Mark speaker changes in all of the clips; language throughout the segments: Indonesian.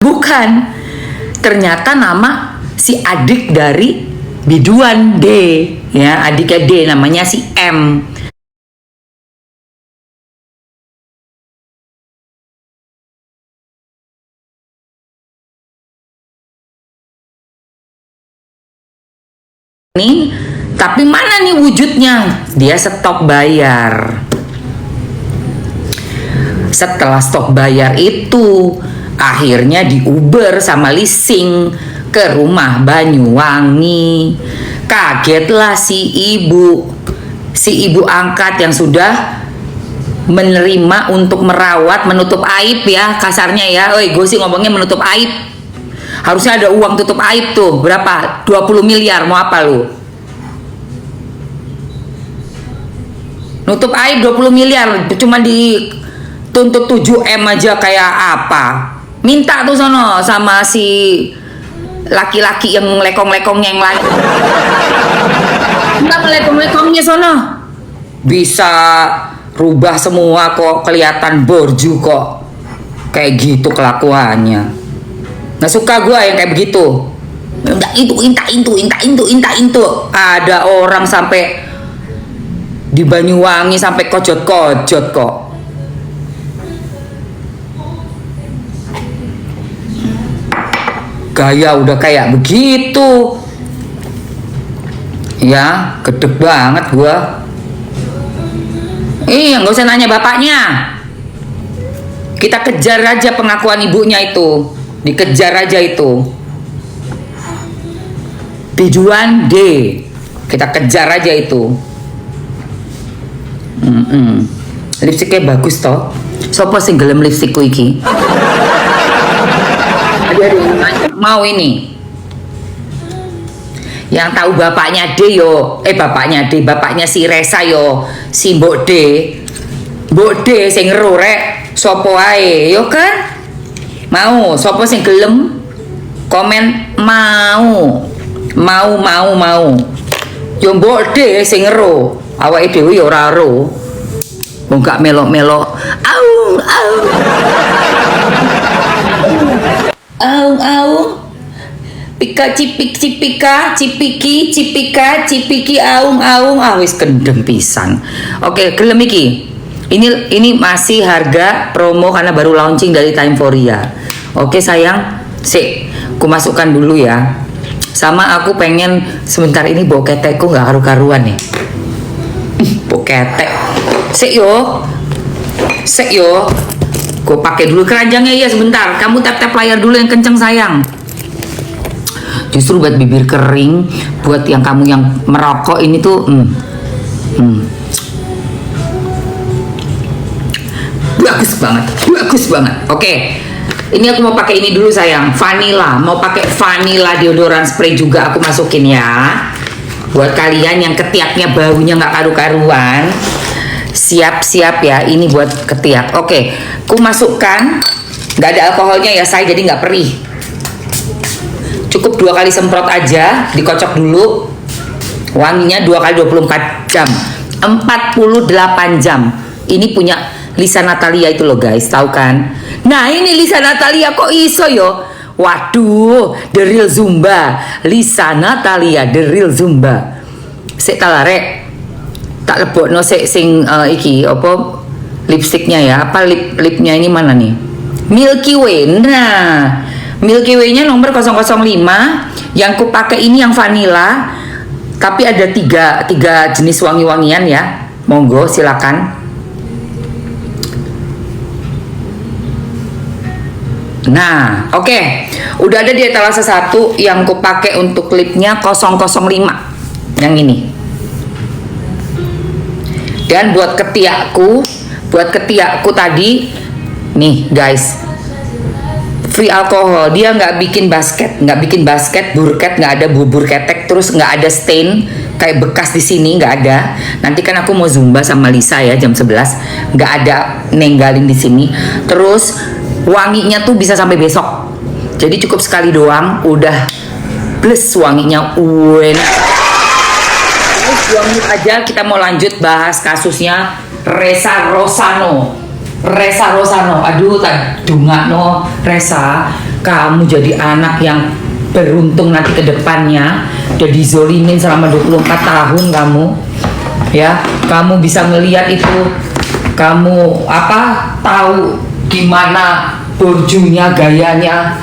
Speaker 1: Bukan. Ternyata nama si adik dari biduan D, ya, adiknya D namanya si M. Nih, tapi mana nih wujudnya? Dia stop bayar. Setelah stop bayar itu, akhirnya diuber sama leasing ke rumah Banyuwangi. Kagetlah si ibu angkat yang sudah menerima untuk merawat, menutup aib ya, kasarnya ya. Oi, gue sih ngomongnya menutup aib. Harusnya ada uang tutup aib tuh, berapa? 20 miliar, mau apa lu? Nutup aib 20 miliar, cuma dituntut 7M aja kayak apa? Minta tuh sono sama si laki-laki yang lekong-lekongnya yang lain. Minta lekong-lekongnya sono. Bisa rubah semua kok, kelihatan borju kok. Kayak gitu kelakuannya. Nggak suka gue yang kayak begitu. Inta. Ada orang sampai di Banyuwangi sampai kojot-kojot kok. Gaya udah kayak begitu. Ya, gedeg banget gue. Nggak usah nanya bapaknya. Kita kejar aja pengakuan ibunya itu. Dikejar aja itu. Biduan D. Kita kejar aja itu. Lipstiknya bagus toh. Sopo sing gelem lipstikku iki? Ada yang nanya, mau ini. Yang tahu bapaknya D yo, bapaknya si Resa yo, si Mbok D. Mbok D sing ero rek, sopo ae yo kan? Mau, sopo sing gelem komen mau. Yo Mbok D sing ero, awake dhewe yo ora ero. Wong gak melok-melok. Aung. Pika cipika, cipiki aung. Wis gendeng pisan. Oke, gelem iki. Ini masih harga promo karena baru launching dari Time Foria. Oke sayang, aku masukkan dulu ya. Sama aku pengen sebentar ini bau ketekku nggak karu-karuan nih. Bau ketek. Sik yo. Gue pakai dulu keranjangnya ya sebentar. Kamu tap layar dulu yang kenceng sayang. Justru buat bibir kering, buat yang kamu yang merokok ini tuh, bagus banget. Oke. Ini aku mau pakai ini dulu sayang, vanilla. Mau pakai vanilla deodoran spray juga aku masukin ya. Buat kalian yang ketiaknya baunya nggak karu-karuan, siap-siap ya. Ini buat ketiak. Oke, aku masukkan. Nggak ada alkoholnya ya say, jadi nggak perih. Cukup 2 kali semprot aja, dikocok dulu. Wanginya 2 kali 24 jam, 48 jam. Ini punya Lisa Natalia itu loh guys, tahu kan? Nah ini Lisa Natalia kok iso yo? Waduh, The Real Zumba, Lisa Natalia, The Real Zumba. Sik talarek, tak lebokno sik sing iki apa lipstiknya ya? Apa lipnya ini mana nih? Milky Way. Nah, Milky Way-nya nomor 005. Yang ku pakai ini yang vanilla, tapi ada tiga jenis wangi-wangian ya. Monggo silakan. Nah, oke. Udah ada di etalase 1 yang ku pakai untuk lipnya 005. Yang ini. Dan buat ketiakku tadi nih, guys. Free alkohol. Dia nggak bikin basket, burket, nggak ada bubur ketek, terus nggak ada stain kayak bekas di sini, nggak ada. Nanti kan aku mau zumba sama Lisa ya jam 11. Nggak ada nenggalin di sini. Terus wanginya tuh bisa sampai besok. Jadi cukup sekali doang udah plus wanginya enak. Terus 2 menit aja kita mau lanjut bahas kasusnya Resa Rosano. Resa Rosano, aduh tak dungakno Resa, kamu jadi anak yang beruntung nanti ke depannya. Udah dizolimin selama 24 tahun kamu. Ya, kamu bisa melihat itu, kamu tahu gimana borjunya, gayanya.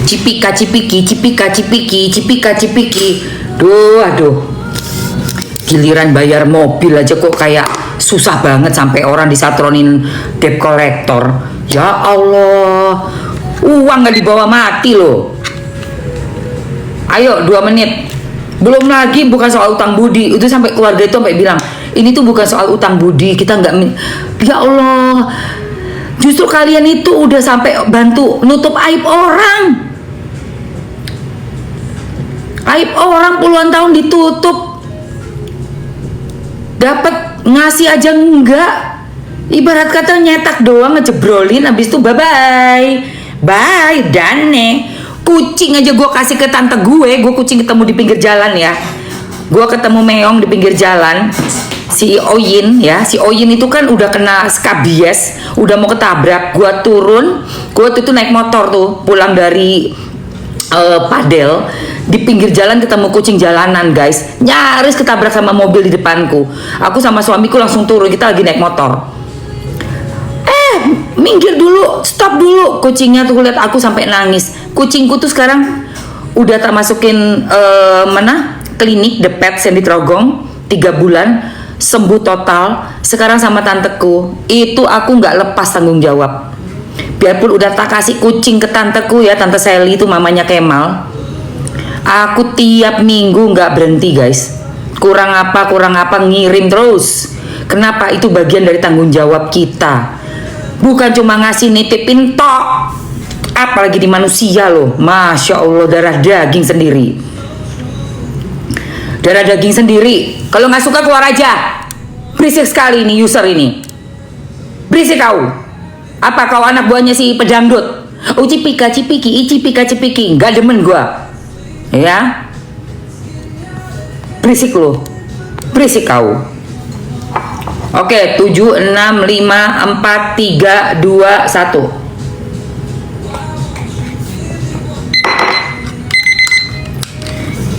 Speaker 1: Cipika cipiki, cipika cipiki, cipika cipiki. Aduh. Giliran bayar mobil aja kok kayak susah banget, sampai orang disatronin debt collector. Ya Allah, uang gak dibawa mati loh. Ayo 2 menit. Belum lagi bukan soal utang budi. Itu sampai keluarga itu sampai bilang, ini tuh bukan soal utang budi, kita nggak. Ya Allah, justru kalian itu udah sampai bantu nutup aib orang. Aib orang puluhan tahun ditutup. Dapat ngasih aja enggak. Ibarat kata nyetak doang, ngejebrolin, habis itu bye dane. Kucing aja gue kasih ke tante gue kucing ketemu di pinggir jalan ya. Gue ketemu meong di pinggir jalan, si Oyin ya. Si Oyin itu kan udah kena skabies, udah mau ketabrak. Gue turun, gue tuh naik motor tuh pulang dari Padel. Di pinggir jalan ketemu kucing jalanan guys, nyaris ketabrak sama mobil di depanku. Aku sama suamiku langsung turun, kita lagi naik motor. Minggir dulu, stop dulu. Kucingnya tuh lihat aku sampai nangis. Kucingku tuh sekarang udah tak masukin klinik The Pets yang di Trogong 3 bulan, sembuh total. Sekarang sama tanteku, itu aku nggak lepas tanggung jawab. Biarpun udah tak kasih kucing ke tanteku ya, tante Sally itu mamanya Kemal. Aku tiap minggu nggak berhenti guys. Kurang apa ngirim terus. Kenapa? Itu bagian dari tanggung jawab kita. Bukan cuma ngasih nitipin tok. Apalagi di manusia loh. Masya Allah, darah daging sendiri. Darah daging sendiri. Kalau nggak suka keluar aja. Berisik sekali ini user ini. Berisik kau. Apa kau anak buahnya si pedangdut? Cipika cipiki, cipika cipiki. Nggak demen gua. Ya, berisik lo, berisik kau. Oke, 7, 6, 5, 4, 3, 2, 1.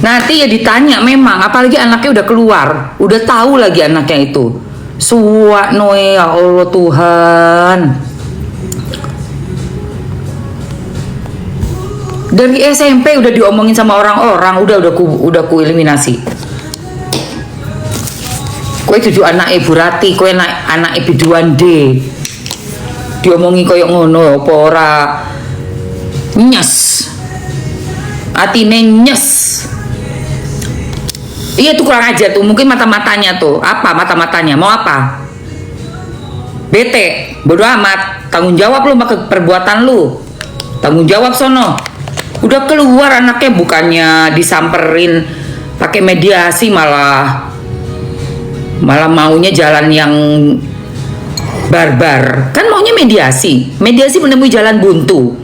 Speaker 1: Nanti ya ditanya memang, apalagi anaknya udah keluar, udah tahu lagi anaknya itu. Suwak noe, ya Allah Tuhan. Dari SMP udah diomongin sama orang-orang, udah ku eliminasi. Kowe tujuh anak Ibu Rati, kowe anak Biduan D. Diomongi koyok ngono apa ora? Nyes. Atine nyes. Iya tuh kurang aja tuh, mungkin mata-matanya tuh. Apa mata-matanya? Mau apa? Bete, bodo amat. Tanggung jawab lu sama perbuatan lu. Tanggung jawab sono. Udah keluar anaknya, bukannya disamperin pakai mediasi, malah maunya jalan yang barbar. Kan maunya mediasi menemui jalan buntu.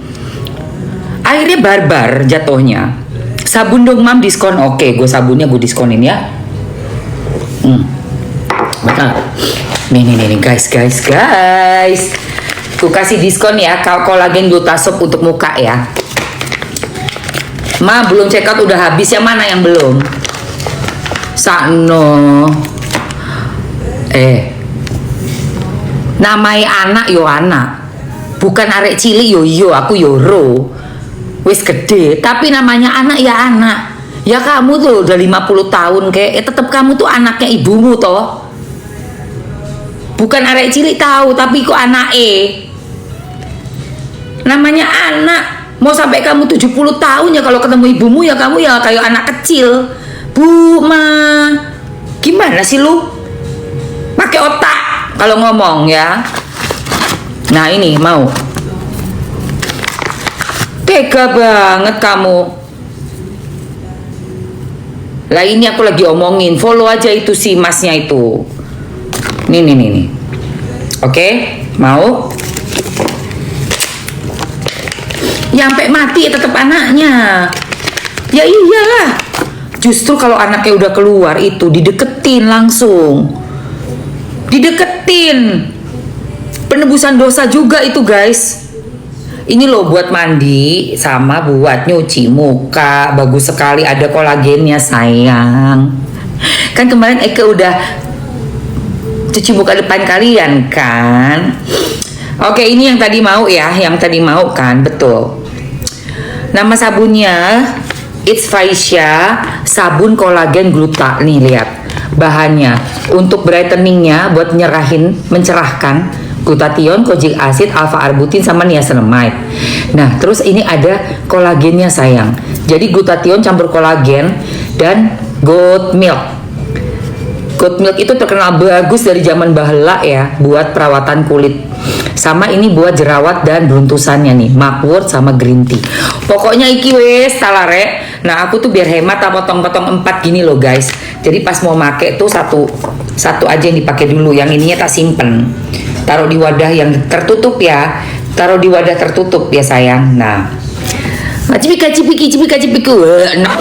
Speaker 1: Akhirnya barbar jatuhnya. Sabun dong mam, diskon. Oke, gue sabunnya gue diskonin ya. Nih guys. Gue kasih diskon ya, kolagen Glutasop untuk muka ya. Ma belum check out udah habis, yang mana yang belum? Sakno. Namai anak yo anak. Bukan arek cilik yo aku ro. Wis gede, tapi namanya anak ya anak. Ya kamu tuh udah 50 tahun kayak tetap kamu tuh anaknya ibumu toh. Bukan arek cilik tahu, tapi kok anak namanya anak. Mau sampai kamu 70 tahun ya kalau ketemu ibumu ya kamu ya kayak anak kecil. Bu, ma, gimana sih lu? Pakai otak kalau ngomong ya. Nah ini mau. Tega banget kamu. Lah ini aku lagi omongin, follow aja itu si masnya itu. Nih. Oke, mau? Sampai mati tetap anaknya. Ya iyalah. Justru kalau anaknya udah keluar itu dideketin langsung. Dideketin. Penebusan dosa juga itu guys. Ini loh buat mandi sama buat nyuci muka. Bagus sekali, ada kolagennya sayang. Kan kemarin Eke udah cuci muka depan kalian kan. Oke, ini yang tadi mau ya, yang tadi mau kan, betul. Nama sabunnya It's Faisya sabun kolagen gluta. Nih lihat bahannya. Untuk brightening-nya buat mencerahkan glutathione, kojic acid, alpha arbutin sama niacinamide. Nah, terus ini ada kolagennya sayang. Jadi glutathione campur kolagen dan goat milk. Goat milk itu terkenal bagus dari zaman bahela ya buat perawatan kulit. Sama ini buat jerawat dan beruntusannya nih, mugwort sama green tea. Pokoknya iki wes talare. Nah, aku tuh biar hemat potong-potong 4 gini loh guys. Jadi pas mau make tuh satu aja yang dipakai dulu, yang ininya tak simpen. Taruh di wadah yang tertutup ya. Taruh di wadah tertutup ya sayang. Nah, cipika cipiki. Enak.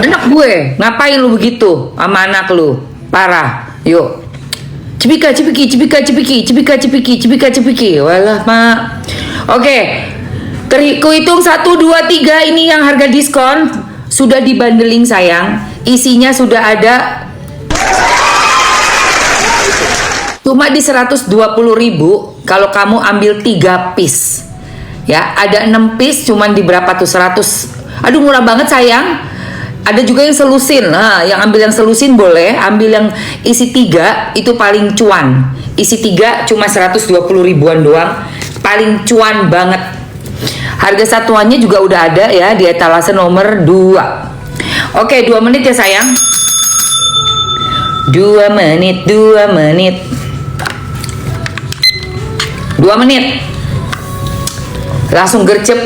Speaker 1: Enak gue. Ngapain lu begitu sama anak lu? Parah. Yuk. Cipika cipiki. Walah, Mak. Oke. Kuhitung 1 2 3 ini yang harga diskon sudah dibandeling sayang. Isinya sudah ada cuma di 120.000 kalau kamu ambil 3 piece. Ya, ada 6 piece cuman di berapa tuh 100. Aduh, murah banget sayang. Ada juga yang selusin. Nah, yang ambil yang selusin boleh, ambil yang isi 3 itu paling cuan. Isi 3 cuma 120 ribuan doang. Paling cuan banget. Harga satuannya juga udah ada ya di etalase nomor 2. Oke, 2 menit ya sayang. 2 menit. 2 menit. Langsung gercep.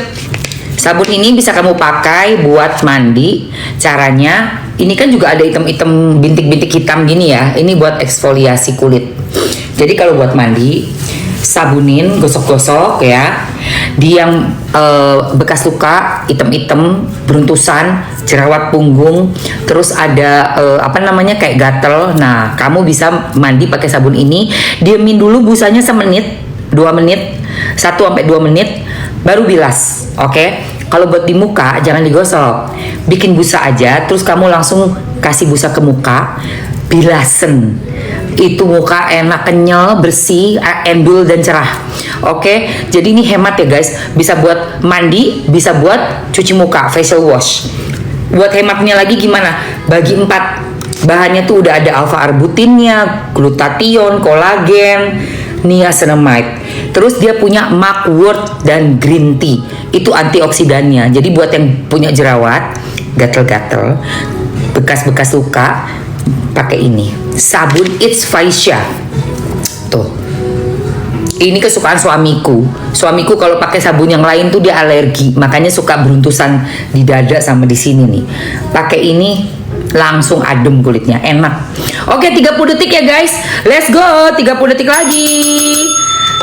Speaker 1: Sabun ini bisa kamu pakai buat mandi. Caranya, ini kan juga ada item-item bintik-bintik hitam gini ya. Ini buat eksfoliasi kulit. Jadi kalau buat mandi, sabunin, gosok-gosok ya. Di yang bekas luka, item-item, beruntusan, jerawat punggung, terus ada kayak gatel. Nah, kamu bisa mandi pakai sabun ini. Diemin dulu busanya semenit, 2 menit, 1-2 menit, baru bilas. Oke? Kalau buat di muka jangan digosok, bikin busa aja, terus kamu langsung kasih busa ke muka, bilasen. Itu muka enak, kenyal, bersih, endul dan cerah. Oke, jadi ini hemat ya guys. Bisa buat mandi, bisa buat cuci muka, facial wash. Buat hematnya lagi gimana? Bagi 4. Bahannya tuh udah ada alpha arbutinnya, glutathione, kolagen, niacinamide. Terus dia punya mugwort dan green tea. Itu antioksidannya. Jadi buat yang punya jerawat, gatel-gatel, bekas-bekas luka, pakai ini. Sabun It's Faisya. Tuh. Ini kesukaan suamiku. Suamiku kalau pakai sabun yang lain tuh dia alergi, makanya suka beruntusan di dada sama di sini nih. Pakai ini langsung adem kulitnya, enak. Oke, 30 detik ya guys. Let's go. 30 detik lagi.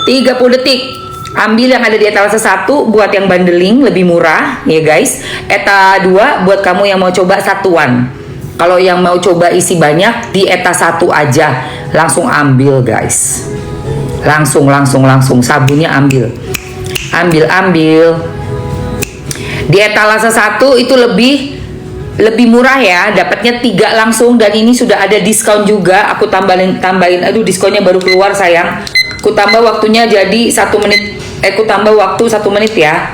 Speaker 1: 30 detik. Ambil yang ada di etalase 1 buat yang bundling lebih murah ya guys. Eta 2 buat kamu yang mau coba satuan. Kalau yang mau coba isi banyak di eta 1 aja, langsung ambil guys. Langsung sabunnya ambil. Di etalase 1 itu lebih murah ya, dapatnya 3 langsung, dan ini sudah ada diskon juga. Aku tambahin. Aduh, diskonnya baru keluar sayang. Aku tambah waktunya jadi 1 menit. Aku tambah waktu 1 menit ya.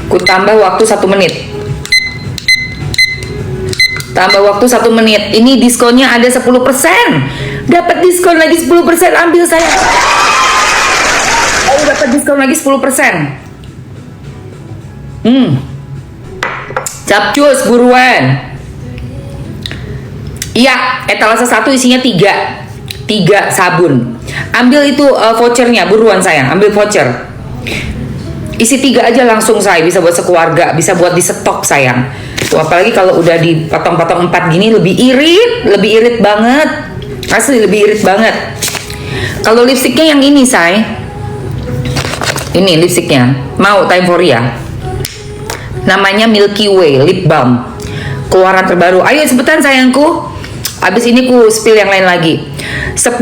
Speaker 1: Aku tambah waktu 1 menit. Tambah waktu 1 menit. Ini diskonnya ada 10%. Dapat diskon lagi 10%, ambil saya. Oh, dapat diskon lagi 10%. Capcus buruan. Iya, etalase 1 isinya 3 sabun. Ambil itu vouchernya, buruan sayang, ambil voucher. Isi 3 aja langsung say, bisa buat sekeluarga, bisa buat di stok sayang. Tuh, apalagi kalau udah dipotong-potong 4 gini lebih irit banget. Asli lebih irit banget. Kalau lipstiknya yang ini say. Ini lipstiknya. Mau Time for ya. Namanya Milky Way Lip Balm. Keluaran terbaru. Ayo cepetan sayangku. Abis ini ku spill yang lain lagi. 10,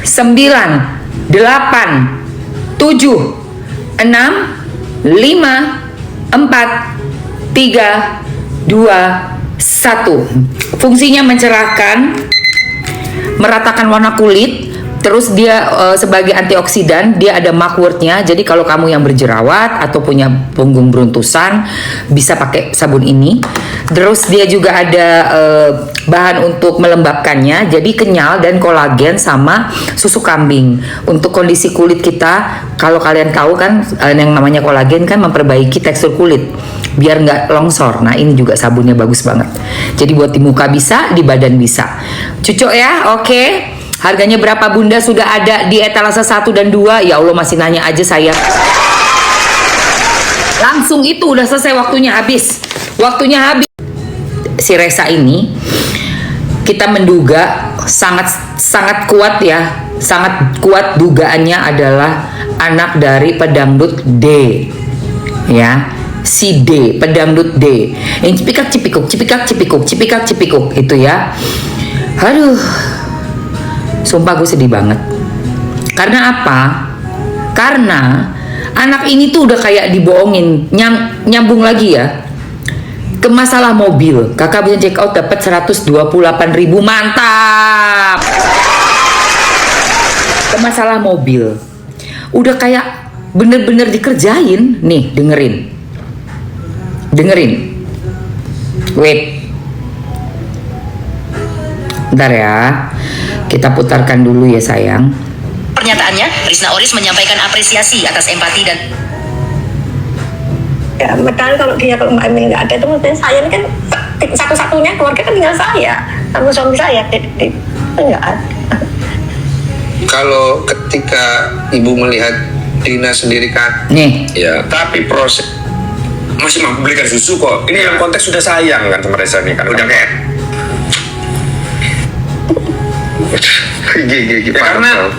Speaker 1: 9, 8, 7, 6, 5, 4, 3, 2, 1. Fungsinya mencerahkan, meratakan warna kulit. Terus dia sebagai antioksidan, dia ada mugwort-nya. Jadi kalau kamu yang berjerawat atau punya punggung beruntusan, bisa pakai sabun ini. Terus dia juga ada bahan untuk melembabkannya, jadi kenyal dan kolagen sama susu kambing. Untuk kondisi kulit kita, kalau kalian tahu kan yang namanya kolagen kan memperbaiki tekstur kulit biar nggak longsor. Nah ini juga sabunnya bagus banget. Jadi buat di muka bisa, di badan bisa. Cucok ya, oke. Harganya berapa Bunda? Sudah ada di etalase 1 dan 2. Ya Allah, masih nanya aja saya. Langsung itu udah selesai, waktunya habis. Waktunya habis. Si Resa ini kita menduga sangat kuat ya. Sangat kuat dugaannya adalah anak dari pedangdut D. Ya. Si D, pedangdut D. Yang cipikak cipikuk, cipikak cipikuk, cipikak cipikuk itu ya. Aduh. Sumpah gue sedih banget. Karena apa? Karena anak ini tuh udah kayak dibohongin. Nyambung lagi ya ke masalah mobil. Kakak bisa check out dapat 128.000. Mantap. Ke masalah mobil. Udah kayak bener-bener dikerjain. Nih dengerin. Wait. Bentar ya. Kita putarkan dulu ya sayang.
Speaker 2: Pernyataannya, Rizna Oris menyampaikan apresiasi atas empati dan
Speaker 3: ya, padahal kalau Mbak Emil nggak ada itu maksudnya saya ini kan satu-satunya keluarga kan tinggal saya sama suami saya, nggak ada.
Speaker 4: Kalau ketika ibu melihat Dina sendiri kan,
Speaker 1: Nih.
Speaker 4: ya, tapi proses
Speaker 5: masih mampu belikan susu kok. Ini yang konteks sudah sayang kan sama Reza nih kan.
Speaker 4: udah kayak gigi
Speaker 5: ya, karena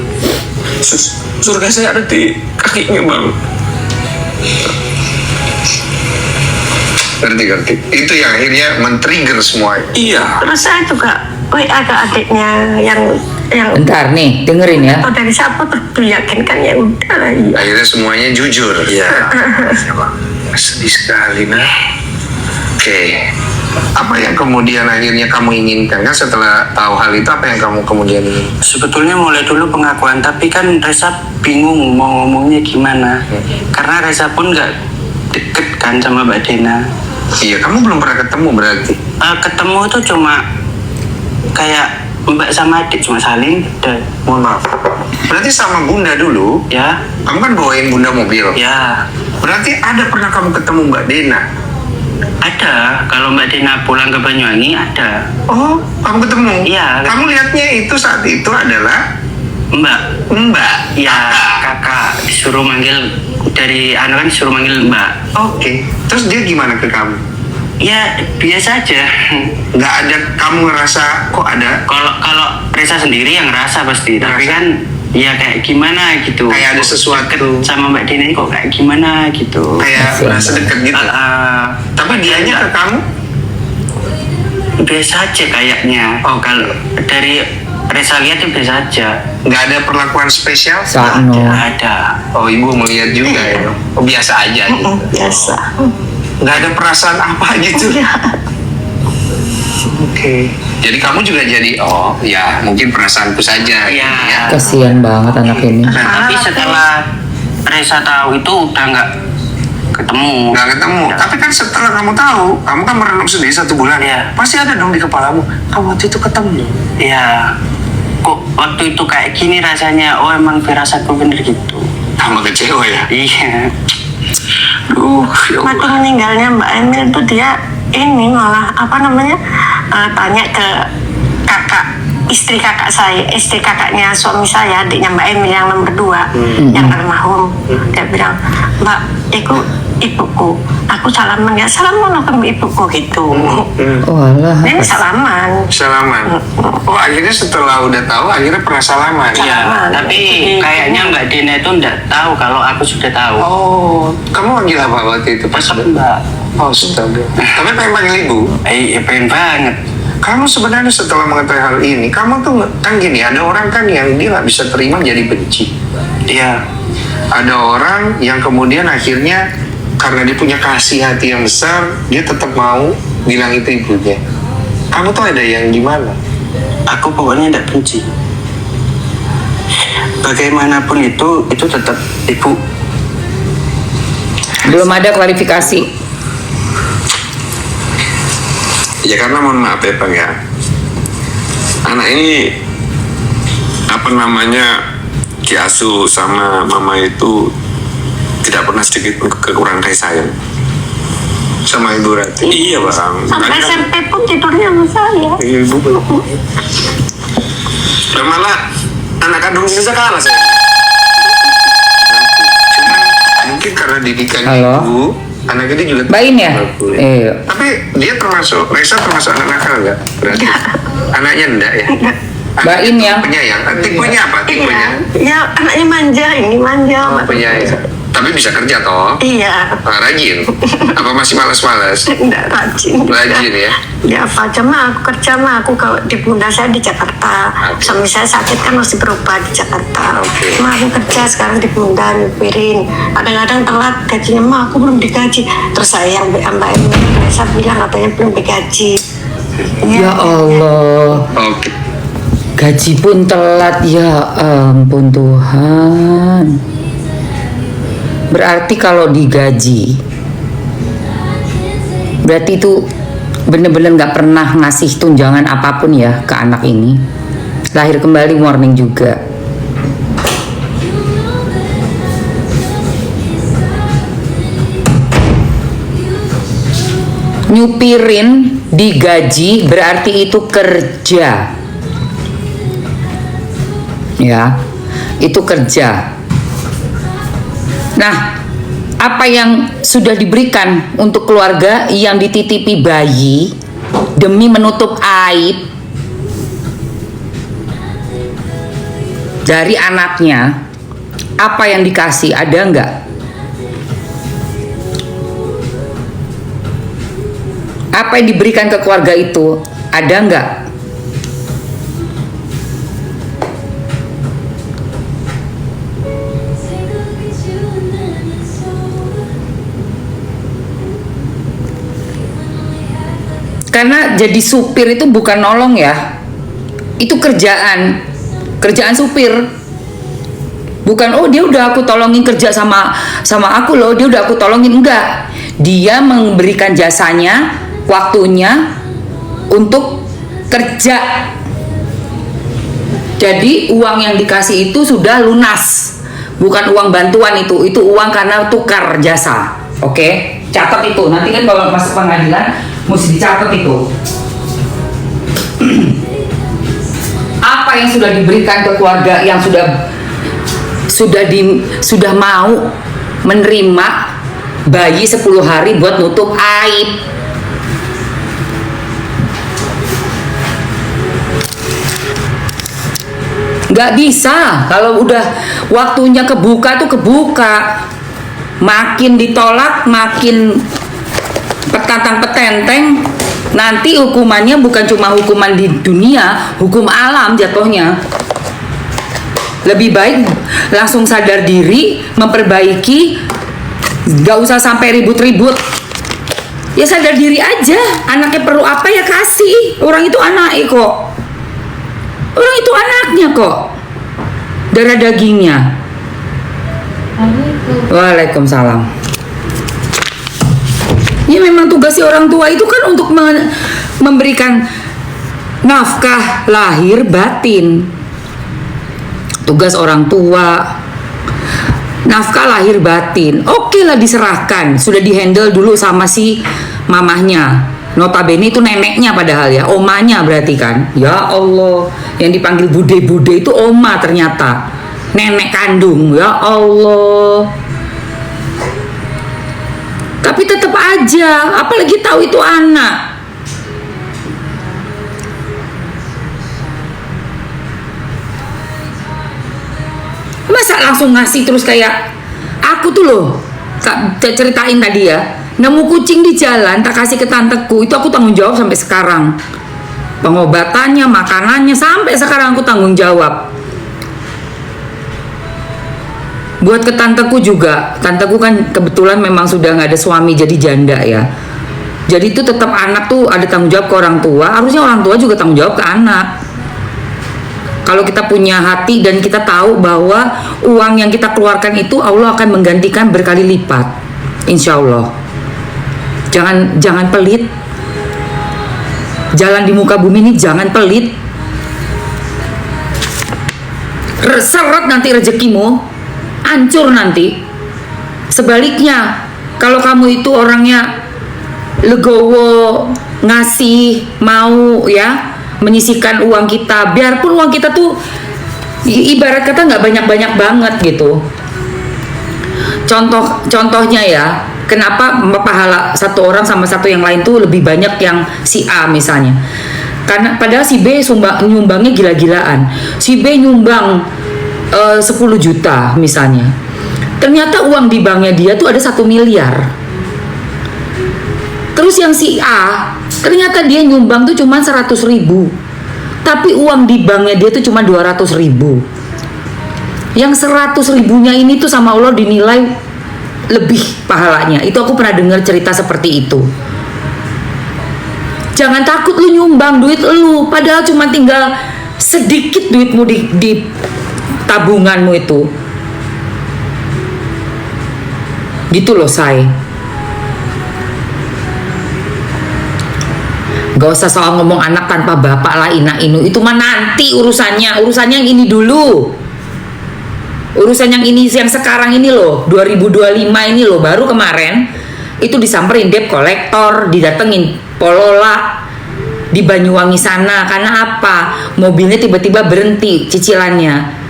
Speaker 5: surga saya ada di kakinya bang.
Speaker 4: ngerti itu yang akhirnya men-trigger semua.
Speaker 5: Iya.
Speaker 3: Terus saya juga WA ke adiknya yang
Speaker 1: Bentar nih, dengerin ya.
Speaker 3: atau dari siapa terus diyakinkan ya udah lah. Iya.
Speaker 4: Akhirnya semuanya jujur.
Speaker 5: Iya.
Speaker 4: Ya, Bang. Sedih sekali nah. Oke. Apa yang kemudian akhirnya kamu inginkan kan setelah tahu hal itu, apa yang kamu kemudian ingin?
Speaker 6: Sebetulnya mulai dulu pengakuan, tapi kan Reza bingung mau ngomongnya gimana. Karena Reza pun nggak deket kan sama Mbak Dina.
Speaker 4: Iya, kamu belum pernah ketemu berarti?
Speaker 6: Ketemu itu cuma kayak Mbak sama adik, cuma saling dan
Speaker 4: Mohon maaf. Berarti sama Bunda dulu,
Speaker 6: ya,
Speaker 4: kamu kan bawain Bunda mobil.
Speaker 6: ya
Speaker 4: Berarti ada pernah kamu ketemu Mbak Dina?
Speaker 6: ada. Kalau Mbak Dina pulang ke Banyuwangi ada.
Speaker 4: Oh, kamu ketemu?
Speaker 6: Iya.
Speaker 4: Kamu lihatnya itu saat itu adalah Mbak?
Speaker 6: Ya, kakak disuruh manggil dari anak kan disuruh manggil Mbak.
Speaker 4: Oke. Terus dia gimana ke kamu?
Speaker 6: Ya biasa aja.
Speaker 4: Nggak ada kamu ngerasa kok ada?
Speaker 6: Kalau Reza sendiri yang ngerasa pasti, tapi
Speaker 4: Ngerasa.
Speaker 6: kan ya kayak gimana gitu.
Speaker 4: Kayak ada sesuatu.
Speaker 6: Deket sama Mbak Dina ini kok kayak gimana gitu.
Speaker 4: Kayak merasa deket gitu. Tapi dianya ke kamu?
Speaker 6: Biasa aja kayaknya.
Speaker 4: Oh,
Speaker 6: Kalau dari Reza lihat itu biasa aja.
Speaker 4: Nggak ada perlakuan spesial?
Speaker 1: Sakno.
Speaker 6: Ada.
Speaker 4: Oh, ibu melihat juga ya? Oh, biasa aja gitu.
Speaker 3: Biasa.
Speaker 4: Nggak ada perasaan apa gitu? Oke. Jadi kamu juga jadi, oh ya mungkin perasaanku saja.
Speaker 6: Iya.
Speaker 4: Ya.
Speaker 1: Kasihan banget anak ini.
Speaker 6: Tapi setelah Reza tahu itu udah nggak ketemu.
Speaker 4: Nggak ketemu.
Speaker 6: Ya.
Speaker 4: Tapi kan setelah kamu tahu, kamu kan merenung sendiri 1 bulan.
Speaker 6: Iya.
Speaker 4: Pasti ada dong di kepalamu. Kamu waktu itu ketemu.
Speaker 6: Ya. Kok waktu itu kayak gini rasanya? Oh emang firasatku bener gitu.
Speaker 4: Tambah kecewa ya.
Speaker 6: Iya.
Speaker 4: Duh, ya
Speaker 3: Waktu
Speaker 4: Allah.
Speaker 3: meninggalnya Mbak Emil tuh dia ini malah tanya ke istri kakaknya suami saya, adiknya Mbak Emil yang nomor 2 yang almarhum. Dia bilang, Mbak, ibuku, aku salaman ya, salaman aku sama ibuku gitu.
Speaker 1: Oh alah.
Speaker 3: Ini salaman.
Speaker 4: Salaman. Oh, akhirnya setelah udah tahu, akhirnya pernah salaman.
Speaker 6: Iya,
Speaker 3: Salaman.
Speaker 6: tapi kayaknya Mbak Dina itu enggak tahu kalau aku sudah tahu.
Speaker 4: Oh, kamu manggil apa waktu itu pas?
Speaker 6: Tetap Mbak.
Speaker 4: Oh, astaga. Tapi pengen panggil ibu.
Speaker 6: Ya pengen banget.
Speaker 4: kamu sebenarnya setelah mengetahui hal ini, kamu tuh kan gini, ada orang kan yang dia nggak bisa terima jadi benci.
Speaker 6: Iya.
Speaker 4: Ada orang yang kemudian akhirnya karena dia punya kasih hati yang besar, dia tetap mau bilang itu ibunya. Kamu tuh ada yang gimana?
Speaker 6: Aku pokoknya tidak benci. Bagaimanapun itu tetap ibu.
Speaker 1: Belum ada klarifikasi.
Speaker 5: Ya karena mohon maaf ya Bang ya, anak ini apa namanya diasuh sama mama itu tidak pernah sedikit pun kekurangan kasih sayang
Speaker 4: Sama ibu Rati.
Speaker 5: iya Bang.
Speaker 3: Sampai
Speaker 5: Makanya kan-
Speaker 3: SMP pun tidurnya sama saya.
Speaker 4: Ibu
Speaker 5: dan malah anak kandung saya kalah saya.
Speaker 4: Cuma mungkin karena didikan
Speaker 1: Halo?
Speaker 4: ibu, anak ini juga
Speaker 1: Mbak In ya?
Speaker 4: Boleh.
Speaker 1: Iya.
Speaker 4: Tapi dia Reza termasuk anak nakal nggak? Berarti anaknya enggak ya?
Speaker 1: Mbak In yang
Speaker 4: Penyayang. Tipenya apa? Tipenya?
Speaker 3: Iya, ya anaknya manja, ini manja.
Speaker 4: Penyayang. Tapi bisa kerja toh?
Speaker 3: Iya,
Speaker 4: Rajin. Apa masih malas-malas?
Speaker 3: enggak rajin.
Speaker 4: Rajin ya?
Speaker 3: Ya apa cuma aku kerja mah aku kalau di bunda saya di Jakarta. Suami saya sakit kan masih berobat di Jakarta.
Speaker 4: Oke.
Speaker 3: Cuma aku kerja sekarang di bunda nyupirin. Kadang-kadang telat gajinya mah aku belum digaji. Terus saya yang Mbak Emil saya bilang katanya belum digaji.
Speaker 1: ya Allah.
Speaker 4: Oke.
Speaker 1: Gaji pun telat, ya ampun Tuhan. Berarti kalau digaji, berarti itu bener-bener gak pernah ngasih tunjangan apapun ya ke anak ini. Lahir kembali warning juga. Nyupirin digaji berarti itu kerja. Ya, itu kerja. Nah, apa yang sudah diberikan untuk keluarga yang dititipi bayi demi menutup aib dari anaknya, apa yang dikasih, ada nggak? Apa yang diberikan ke keluarga itu, ada nggak? Karena jadi supir itu bukan nolong ya, itu kerjaan supir. Bukan oh dia udah aku tolongin kerja sama aku loh, dia udah aku tolongin, enggak. Dia memberikan jasanya, waktunya untuk kerja. Jadi uang yang dikasih itu sudah lunas, bukan uang bantuan itu uang karena tukar jasa. Oke, catat itu. Nanti kan kalau masuk pengadilan mesti dicatat itu. Apa yang sudah diberikan ke keluarga yang sudah mau menerima bayi 10 hari buat nutup aib. Nggak bisa kalau udah waktunya kebuka tuh kebuka. Makin ditolak makin petantang-petenteng, nanti hukumannya bukan cuma hukuman di dunia, hukum alam jatuhnya. Lebih baik langsung sadar diri, memperbaiki, gak usah sampai ribut-ribut. Ya sadar diri aja, anaknya perlu apa ya kasih. Orang itu anaknya kok, orang itu anaknya kok, darah dagingnya. Waalaikumsalam. Ya memang tugasnya orang tua itu kan untuk memberikan nafkah lahir batin. Tugas orang tua nafkah lahir batin. Oke lah diserahkan, sudah dihandle dulu sama si mamahnya. Notabene itu neneknya padahal ya, omanya berarti kan. Ya Allah, yang dipanggil bude-bude itu oma ternyata. Nenek kandung, ya Allah. Tapi tetap aja, apalagi tahu itu anak. Masa langsung ngasih terus kayak aku tuh loh, ceritain tadi ya, nemu kucing di jalan tak kasih ke tanteku, itu aku tanggung jawab sampai sekarang. Pengobatannya, makanannya, sampai sekarang aku tanggung jawab. Buat ke tanteku juga, tanteku kan kebetulan memang sudah nggak ada suami, jadi janda ya. Jadi itu tetap anak tuh ada tanggung jawab ke orang tua, harusnya orang tua juga tanggung jawab ke anak. Kalau kita punya hati dan kita tahu bahwa uang yang kita keluarkan itu Allah akan menggantikan berkali lipat, insya Allah. Jangan pelit. Jalan di muka bumi ini jangan pelit. Seret nanti rezekimu, hancur nanti. Sebaliknya, kalau kamu itu orangnya legowo, ngasih, mau ya menyisihkan uang kita, biarpun uang kita tuh ibarat kata nggak banyak-banyak banget gitu. Contohnya ya, kenapa pahala satu orang sama satu yang lain tuh lebih banyak yang si A misalnya? Karena padahal si B nyumbangnya gila-gilaan. Si B nyumbang 10 juta misalnya. Ternyata uang di banknya dia tuh ada 1 miliar. Terus yang si A, ternyata dia nyumbang tuh cuma 100 ribu. Tapi uang di banknya dia tuh cuma 200 ribu. Yang 100 ribunya ini tuh sama Allah dinilai lebih pahalanya. Itu aku pernah dengar cerita seperti itu. Jangan takut lu nyumbang duit lu, padahal cuma tinggal sedikit duitmu di tabunganmu itu. Gitu loh, say. Gak usah soal ngomong anak tanpa bapak lah, ina inu. Itu mah nanti urusannya yang ini dulu. Urusan yang ini, yang sekarang ini loh, 2025 ini loh, baru kemarin itu disamperin debt collector, didatengin Polola di Banyuwangi sana. Karena apa? Mobilnya tiba-tiba berhenti cicilannya.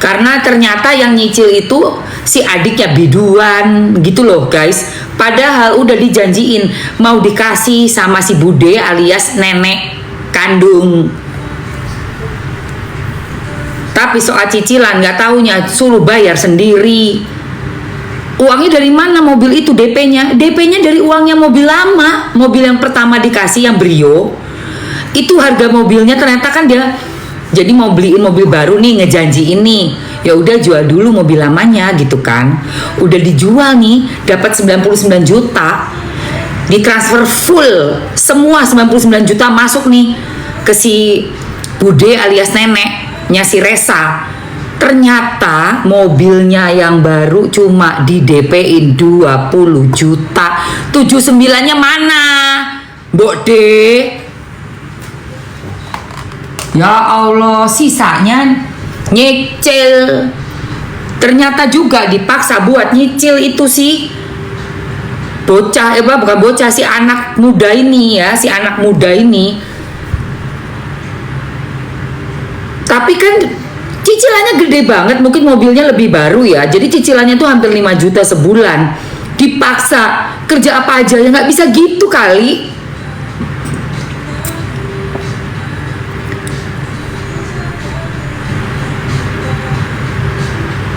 Speaker 1: Karena ternyata yang nyicil itu si adiknya biduan gitu loh guys. Padahal udah dijanjiin mau dikasih sama si bude alias nenek kandung. Tapi soal cicilan nggak taunya suruh bayar sendiri. Uangnya dari mana mobil itu DP-nya? DP-nya dari uangnya mobil lama. Mobil yang pertama dikasih yang Brio. Itu harga mobilnya ternyata kan dia jadi mau beliin mobil baru nih, ngejanji ini. Ya udah jual dulu mobil lamanya gitu kan. Udah dijual nih, dapat 99 juta. Ditransfer full semua 99 juta masuk nih ke si bude alias neneknya si Resa. Ternyata mobilnya yang baru cuma di DP-in 20 juta. 79-nya mana? Mbok De. Ya Allah, sisanya nyicil. Ternyata juga dipaksa buat nyicil itu sih bocah, bukan bocah, si anak muda ini ya, si anak muda ini. Tapi kan cicilannya gede banget, mungkin mobilnya lebih baru ya, jadi cicilannya tuh hampir 5 juta sebulan. Dipaksa kerja apa aja ya, nggak bisa gitu kali.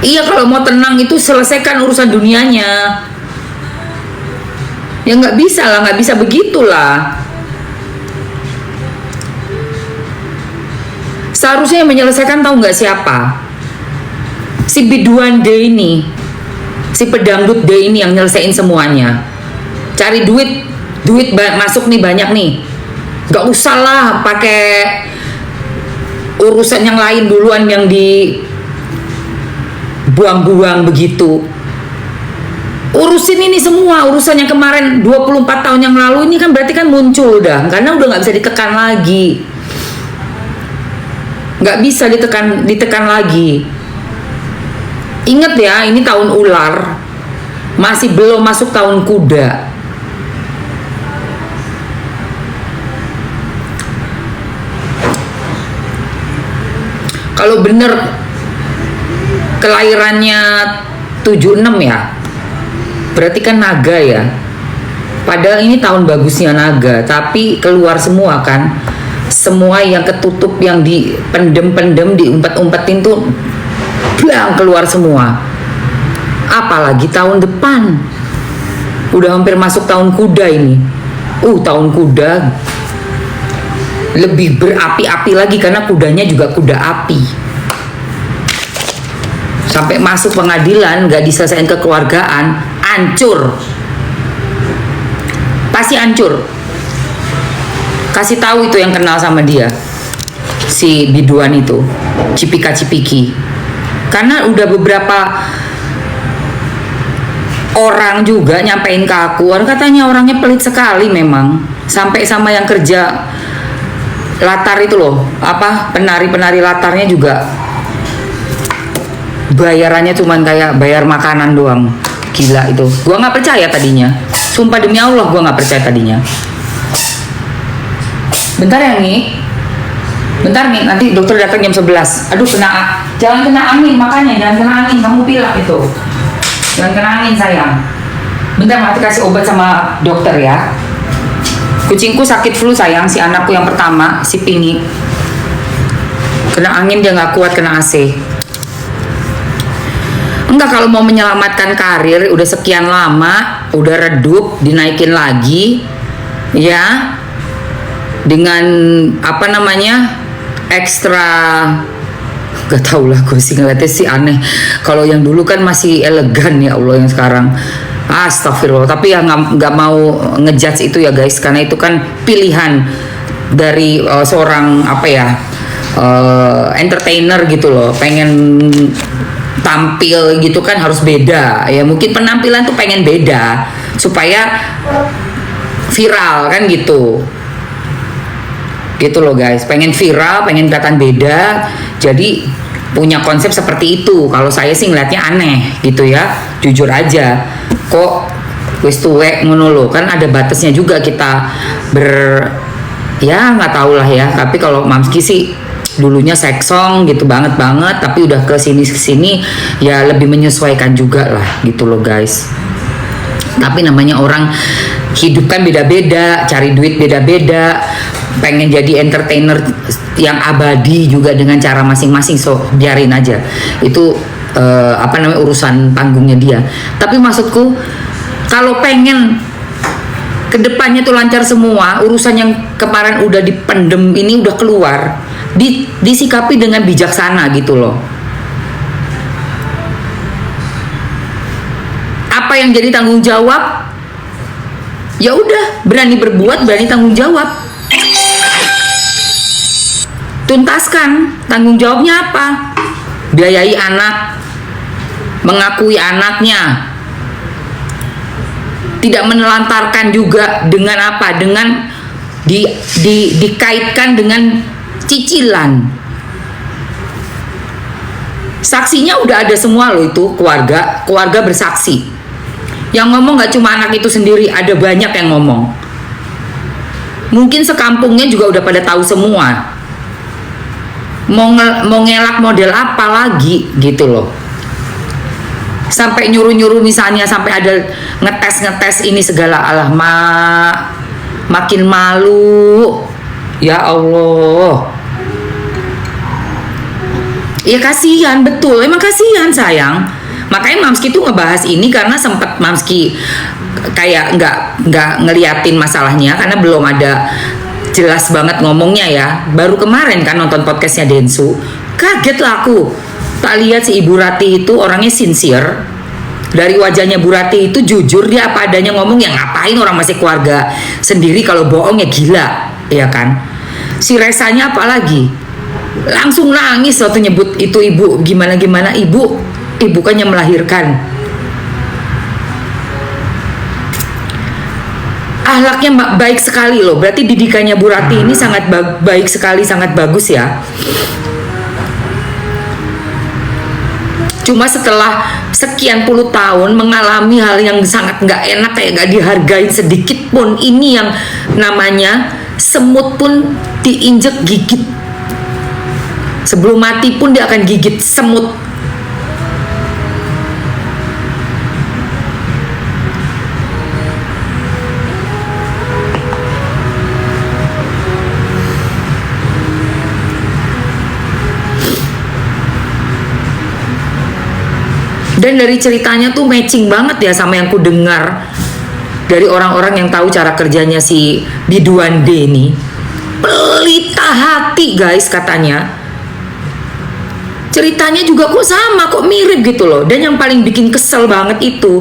Speaker 1: Iya, kalau mau tenang itu selesaikan urusan dunianya. Ya nggak bisa lah, nggak bisa begitulah. Seharusnya yang menyelesaikan tahu nggak siapa? Si biduan D ini, si pedangdut D ini yang nyelesain semuanya. Cari duit masuk nih banyak nih. Nggak usah lah pakai urusan yang lain duluan yang di buang-buang begitu. Urusin ini semua, urusan yang kemarin 24 tahun yang lalu ini kan berarti kan muncul udah, karena udah nggak bisa ditekan lagi. Nggak bisa ditekan lagi. Ingat ya, ini tahun ular, masih belum masuk tahun kuda. Kalau bener kelahirannya 76 ya, berarti kan naga ya. Padahal ini tahun bagusnya naga, tapi keluar semua kan. Semua yang ketutup, yang dipendem-pendem, diumpet-umpetin tuh blang keluar semua. Apalagi tahun depan, udah hampir masuk tahun kuda ini. Tahun kuda lebih berapi-api lagi karena kudanya juga kuda api. Sampai masuk pengadilan nggak diselesaikan kekeluargaan, hancur. Pasti hancur. Kasih tahu itu yang kenal sama dia, si biduan itu, Cipika-Cipiki. Karena udah beberapa orang juga nyampein ke aku, katanya orangnya pelit sekali memang. Sampai sama yang kerja latar itu loh, apa penari-penari latarnya juga bayarannya cuman kayak bayar makanan doang. Gila itu. Gua nggak percaya tadinya. Sumpah demi Allah gua nggak percaya tadinya. Bentar ya nih. Bentar nih, nanti dokter datang jam 11. Aduh jangan kena angin makanya, jangan kena angin, kamu pilek itu. Jangan kena angin sayang. Bentar nanti kasih obat sama dokter ya. Kucingku sakit flu sayang, si anakku yang pertama, si Pingi. Kena angin dia nggak kuat, kena AC. Enggak, kalau mau menyelamatkan karir udah sekian lama, udah redup, dinaikin lagi, ya, dengan apa namanya ekstra, gak tau lah, gue sih ngeliatnya sih aneh. Kalau yang dulu kan masih elegan ya Allah, yang sekarang astagfirullah. Tapi ya nggak mau ngejudge itu ya guys, karena itu kan pilihan dari seorang apa ya entertainer gitu loh, pengen tampil gitu kan harus beda ya, mungkin penampilan tuh pengen beda supaya viral kan gitu loh guys, pengen viral, pengen kelihatan beda, jadi punya konsep seperti itu. Kalau saya sih ngeliatnya aneh gitu ya, jujur aja. Kok wis tuwek ngono loh, kan ada batasnya juga kita ya nggak tahu lah ya. Tapi kalau Mamski sih dulunya seksong gitu banget, tapi udah ke sini ya lebih menyesuaikan juga lah gitu loh guys. Tapi namanya orang hidup kan beda-beda, cari duit beda-beda, pengen jadi entertainer yang abadi juga dengan cara masing-masing, so biarin aja itu apa namanya urusan panggungnya dia. Tapi maksudku kalau pengen kedepannya tuh lancar semua, urusan yang kemarin udah dipendem ini udah keluar, disikapi dengan bijaksana gitu loh. Apa yang jadi tanggung jawab, ya udah berani berbuat, berani tanggung jawab. Tuntaskan tanggung jawabnya apa? Biayai anak, mengakui anaknya, tidak menelantarkan juga dengan apa? Dengan dikaitkan dengan cicilan. Saksinya udah ada semua loh, itu keluarga bersaksi. Yang ngomong gak cuma anak itu sendiri, ada banyak yang ngomong. Mungkin sekampungnya juga udah pada tahu semua. Mau ngelak model apa lagi gitu loh. Sampai nyuruh-nyuruh misalnya, sampai ada ngetes ini segala, alah makin malu. Ya Allah. Ya kasihan, betul, emang kasihan sayang. Makanya Mamski tuh ngebahas ini karena sempet Mamski kayak nggak ngeliatin masalahnya karena belum ada jelas banget ngomongnya ya. Baru kemarin kan nonton podcastnya Densu, kaget lah aku. Tak lihat si Ibu Ratih itu orangnya sincere. Dari wajahnya Bu Ratih itu jujur, dia apa adanya ngomong. Ya ngapain orang masih keluarga sendiri, kalau bohong ya gila, ya kan. Si Resanya apalagi langsung nangis waktu nyebut itu ibu, gimana ibu kan yang melahirkan. Akhlaknya baik sekali loh, berarti didikannya Bu Ratih ini sangat baik sekali, sangat bagus ya. Cuma setelah sekian puluh tahun mengalami hal yang sangat nggak enak, kayak nggak dihargain sedikit pun. Ini yang namanya semut pun diinjek gigit. Sebelum mati pun dia akan gigit semut. Dan dari ceritanya tuh matching banget ya sama yang ku dengar dari orang-orang yang tahu cara kerjanya si Biduan D ini. Pelit patah hati guys katanya. Ceritanya juga kok sama, kok mirip gitu loh. Dan yang paling bikin kesel banget itu,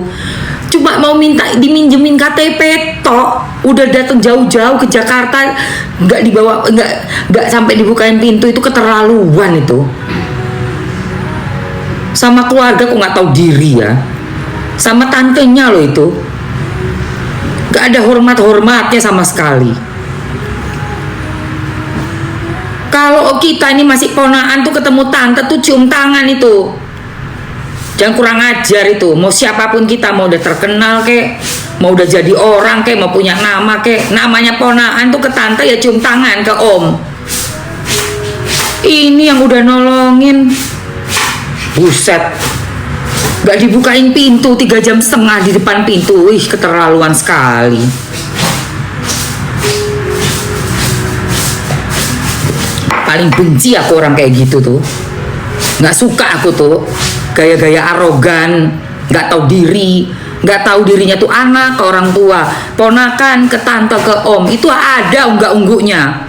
Speaker 1: cuma mau minta diminjemin KTP tok, udah datang jauh-jauh ke Jakarta, nggak dibawa, nggak sampai dibukain pintu, itu keterlaluan itu. Sama keluarga kok nggak tahu diri ya, sama tantenya loh itu, nggak ada hormat-hormatnya sama sekali. Kalau kita ini masih ponaan tuh ketemu tante tuh cium tangan itu. Jangan kurang ajar itu. Mau siapapun kita, mau udah terkenal kek, mau udah jadi orang kek, mau punya nama kek, namanya ponaan tuh ke tante ya cium tangan, ke om. Ini yang udah nolongin. Buset. Gak dibukain pintu 3,5 jam di depan pintu. Wih, keterlaluan sekali. Paling benci aku orang kayak gitu tuh. Nggak suka aku tuh gaya-gaya arogan, nggak tahu diri, nggak tahu dirinya tuh anak ke orang tua, ponakan ke tante ke om, itu ada unggah-ungguhnya.